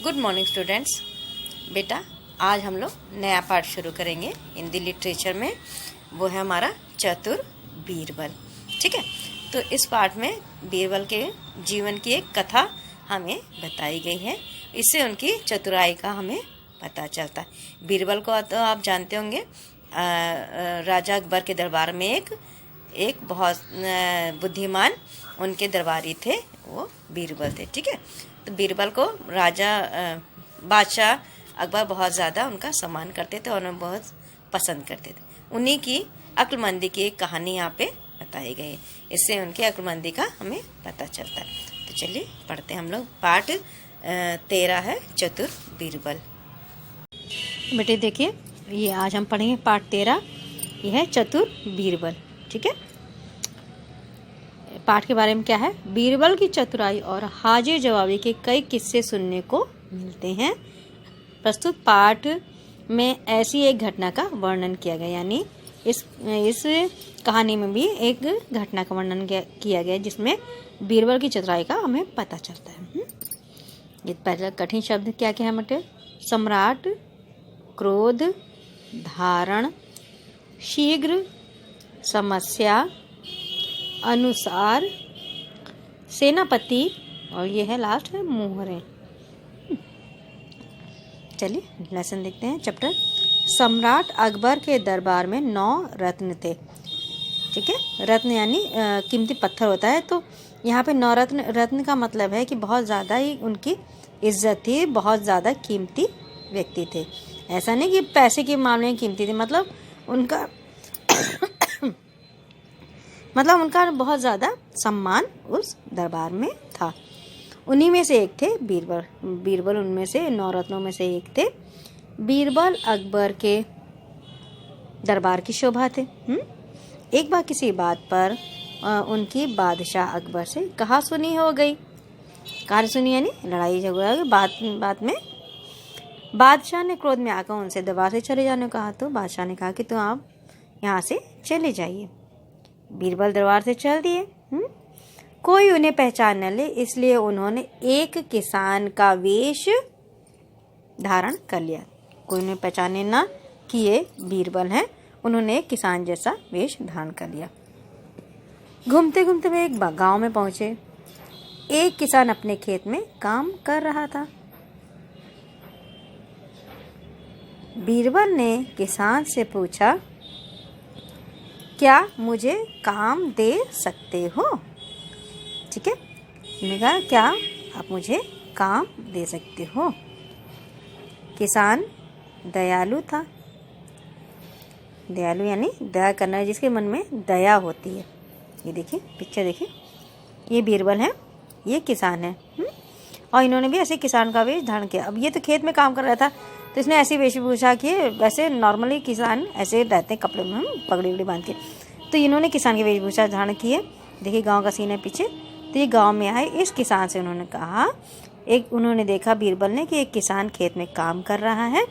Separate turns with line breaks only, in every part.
Good morning students. बेटा आज हम लोग नया पाठ शुरू करेंगे हिंदी लिटरेचर में। वो है हमारा चतुर बीरबल। ठीक है, तो इस पाठ में बीरबल के जीवन की एक कथा हमें बताई गई है। इससे उनकी चतुराई का हमें पता चलता है। बीरबल को तो आप जानते होंगे, राजा अकबर के दरबार में एक बहुत बुद्धिमान उनके दरबारी थे, वो बीरबल थे। ठीक है, तो बीरबल को बादशाह अकबर बहुत ज़्यादा उनका सम्मान करते थे और उन्हें बहुत पसंद करते थे। उन्हीं की अक्लमंदी की एक कहानी यहाँ पे बताई गई है। इससे उनकी अक्लमंदी का हमें पता चलता है। तो चलिए पढ़ते हैं हम लोग। पाठ 13 है चतुर बीरबल।
बेटे देखिए, ये आज हम पढ़ेंगे पाठ 13। यह है चतुर बीरबल। ठीक है, पाठ के बारे में क्या है? बीरबल की चतुराई और हाजिर जवाबी के कई किस्से सुनने को मिलते हैं। प्रस्तुत पाठ में ऐसी एक घटना का वर्णन किया गया, यानी इस कहानी में भी एक घटना का वर्णन किया गया जिसमें बीरबल की चतुराई का हमें पता चलता है। ये पहला कठिन शब्द क्या क्या है बेटे? सम्राट, क्रोध, धारण, शीघ्र, समस्या, अनुसार, सेनापति और ये है लास्ट है मोहरे। चलिए लेसन देखते हैं। चैप्टर। सम्राट अकबर के दरबार में 9 रत्न थे। ठीक है, रत्न यानी कीमती पत्थर होता है। तो यहाँ पे 9 रत्न का मतलब है कि बहुत ज़्यादा ही उनकी इज्जत थी, बहुत ज़्यादा कीमती व्यक्ति थे। ऐसा नहीं कि पैसे के मामले में कीमती थे, मतलब उनका बहुत ज़्यादा सम्मान उस दरबार में था। उन्हीं में से एक थे बीरबल। बीरबल उनमें से 9 रत्नों में से एक थे। बीरबल अकबर के दरबार की शोभा थे। एक बार किसी बात पर उनकी बादशाह अकबर से कहा सुनी हो गई। कहा सुनी यानी लड़ाई झगड़ा बात में बादशाह ने क्रोध में आकर उनसे दरबार से चले जाने को कहा। तो बादशाह ने कहा कि तो आप यहाँ से चले जाइए। बीरबल दरबार से चल दिए। कोई उन्हें पहचान न ले, इसलिए उन्होंने एक किसान का वेश धारण कर लिया। कोई उन्हें पहचाने ना कि ये बीरबल हैं, उन्होंने एक किसान जैसा वेश धारण कर लिया। घूमते घूमते वे एक गांव में पहुंचे। एक किसान अपने खेत में काम कर रहा था। बीरबल ने किसान से पूछा, क्या मुझे काम दे सकते हो? ठीक है, मैंने कहा क्या आप मुझे काम दे सकते हो? किसान दयालु था। दयालु यानी दया करना, जिसके मन में दया होती है। ये देखिए पिक्चर देखिए, ये बीरबल है, ये किसान है। और इन्होंने भी ऐसे किसान का वेश धारण किया। अब ये तो खेत में काम कर रहा था, तो इसने ऐसी वेशभूषा की। वैसे नॉर्मली किसान ऐसे रहते हैं, कपड़े में पगड़ी उगड़ी बांध के। तो इन्होंने किसान की वेशभूषा धारण की है। देखिए गांव का सीन है पीछे। तो ये गांव में आए, इस किसान से उन्होंने कहा, उन्होंने देखा बीरबल ने कि एक किसान खेत में काम कर रहा है।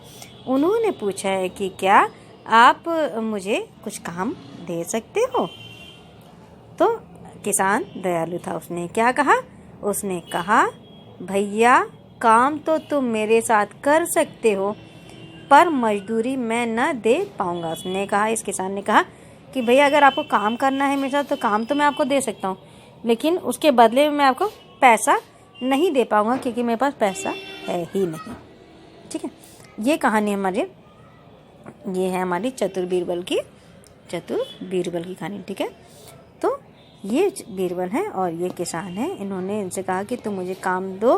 उन्होंने पूछा है कि क्या आप मुझे कुछ काम दे सकते हो? तो किसान दयालु था, उसने क्या कहा? उसने कहा, भैया काम तो तुम मेरे साथ कर सकते हो, पर मजदूरी मैं न दे पाऊंगा। उसने कहा, इस किसान ने कहा कि भैया अगर आपको काम करना है मेरे साथ तो काम तो मैं आपको दे सकता हूँ, लेकिन उसके बदले में मैं आपको पैसा नहीं दे पाऊंगा, क्योंकि मेरे पास पैसा है ही नहीं। ठीक है, ये कहानी ये है हमारी चतुर बीरबल की कहानी। ठीक है, तो ये बीरबल है और ये किसान है। इन्होंने इनसे कहा कि तुम मुझे काम दो।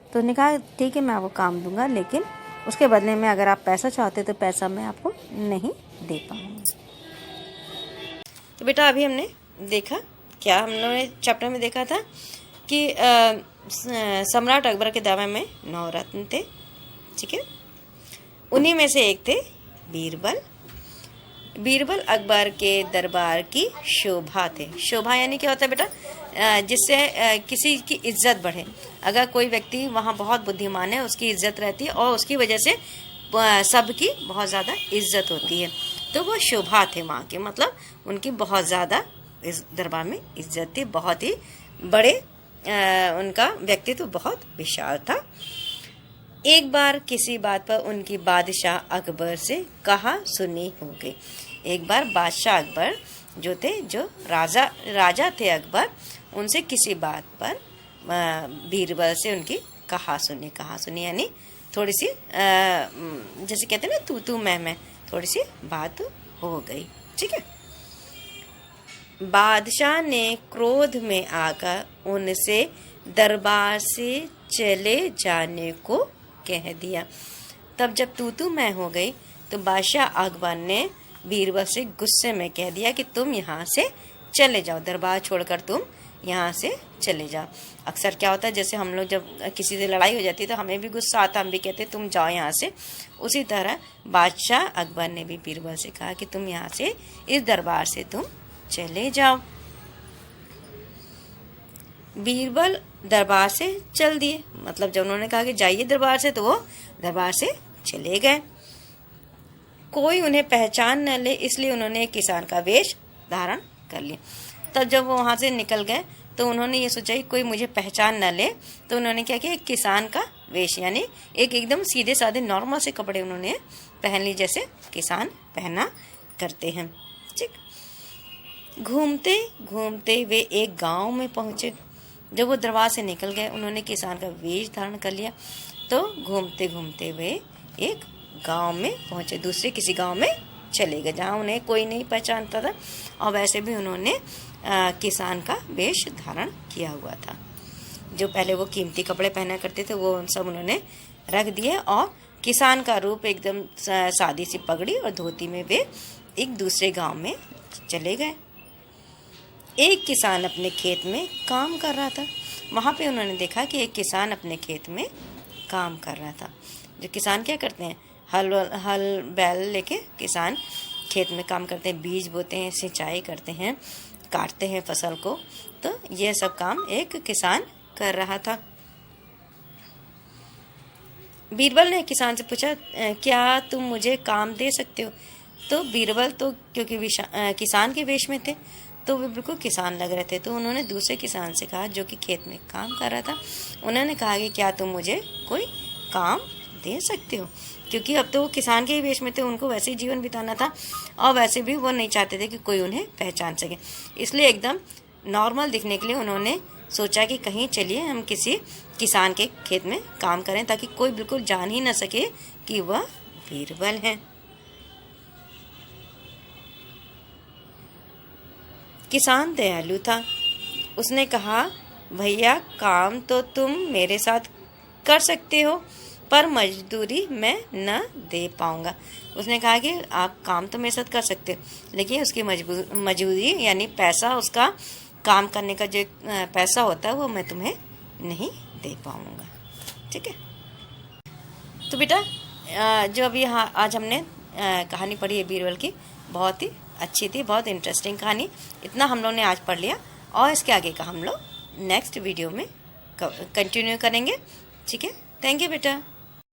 तो उन्होंने कहा ठीक है मैं आपको काम दूंगा, लेकिन उसके बदले में अगर आप पैसा चाहते तो पैसा मैं आपको नहीं दे पाऊंगा।
तो बेटा अभी हमने देखा क्या, हम लोगों ने चैप्टर में देखा था कि सम्राट अकबर के दरबार में 9 रत्न थे। ठीक है, उन्हीं में से एक थे बीरबल। बीरबल अकबर के दरबार की शोभा थे। शोभा यानी क्या होता है बेटा? जिससे किसी की इज्जत बढ़े। अगर कोई व्यक्ति वहाँ बहुत बुद्धिमान है, उसकी इज्जत रहती है और उसकी वजह से सबकी बहुत ज़्यादा इज्जत होती है। तो वो शोभा थे वहाँ के, मतलब उनकी बहुत ज़्यादा इस दरबार में इज्जत थी। बहुत ही बड़े उनका व्यक्तित्व बहुत विशाल था। एक बार किसी बात पर उनकी बादशाह अकबर से कहा सुनी हो गई। एक बार बादशाह अकबर जो राजा थे अकबर, उनसे किसी बात पर बीरबल से उनकी कहा सुनी यानी थोड़ी सी जैसे कहते हैं ना तू मैं थोड़ी सी बात हो गई। ठीक है। बादशाह ने क्रोध में आकर उनसे दरबार से चले जाने को कह दिया। तब जब तू मैं हो गई तो बादशाह अकबर ने बीरबल से गुस्से में कह दिया कि तुम यहाँ से चले जाओ, दरबार छोड़कर तुम यहाँ से चले जाओ। अक्सर क्या होता है, जैसे हम लोग जब किसी से लड़ाई हो जाती है तो हमें भी गुस्सा आता, हम भी कहते तुम जाओ यहाँ से। उसी तरह बादशाह अकबर ने भी बीरबल से कहा कि तुम यहाँ से, इस दरबार से तुम चले जाओ। बीरबल दरबार से चल दिए, मतलब जब उन्होंने कहा कि जाइए दरबार से तो वो दरबार से चले गए। कोई उन्हें पहचान न ले इसलिए उन्होंने एक किसान का वेश धारण कर लिया। तब जब वो वहाँ से निकल गए तो उन्होंने ये सोचा कि कोई मुझे पहचान न ले, तो उन्होंने क्या किया, एक किसान का वेश यानी एक एकदम सीधे साधे नॉर्मल से कपड़े उन्होंने पहन लिए जैसे किसान पहना करते हैं। ठीक। घूमते घूमते वे एक गांव में पहुंचे। जब वो दरबार से निकल गए उन्होंने किसान का वेश धारण कर लिया, तो घूमते घूमते वे एक गांव में पहुंचे, दूसरे किसी गांव में चले गए जहाँ उन्हें कोई नहीं पहचानता था। और वैसे भी उन्होंने किसान का वेश धारण किया हुआ था। जो पहले वो कीमती कपड़े पहना करते थे वो सब उन्होंने रख दिए और किसान का रूप एकदम सादी सी पगड़ी और धोती में वे एक दूसरे गांव में चले गए। एक किसान अपने खेत में काम कर रहा था। वहाँ पे उन्होंने देखा कि एक किसान अपने खेत में काम कर रहा था। जो किसान क्या करते हैं, हल बैल लेके किसान खेत में काम करते हैं, बीज बोते हैं, सिंचाई करते हैं, काटते हैं फसल को। तो ये सब काम एक किसान कर रहा था। बीरबल ने किसान से पूछा, क्या तुम मुझे काम दे सकते हो? तो बीरबल तो क्योंकि किसान के वेश में थे तो वे बिल्कुल किसान लग रहे थे, तो उन्होंने दूसरे किसान से कहा जो कि खेत में काम कर रहा था, उन्होंने कहा कि क्या तुम मुझे कोई काम दे सकते हो? क्योंकि अब तो वो किसान के ही वेश में थे, उनको वैसे ही जीवन बिताना था और वैसे भी वो नहीं चाहते थे कि कोई उन्हें पहचान सके। इसलिए एकदम नॉर्मल दिखने के लिए उन्होंने सोचा कि कहीं चलिए हम किसी किसान के खेत में काम करें ताकि कोई बिल्कुल जान ही न सके कि वह बीरबल हैं। किसान दयालु था। उसने कहा, भैया काम तो तुम मेरे साथ कर सकते हो पर मजदूरी मैं न दे पाऊंगा। उसने कहा कि आप काम तो मेरे साथ कर सकते हो लेकिन उसकी मजदूरी यानी पैसा, उसका काम करने का जो पैसा होता है वो मैं तुम्हें नहीं दे पाऊंगा। ठीक है। तो बेटा जो अभी आज हमने कहानी पढ़ी है बीरबल की, बहुत ही अच्छी थी, बहुत इंटरेस्टिंग कहानी। इतना हम लोग ने आज पढ़ लिया और इसके आगे का हम लोग नेक्स्ट वीडियो में कंटिन्यू करेंगे। ठीक है। थैंक यू बेटा।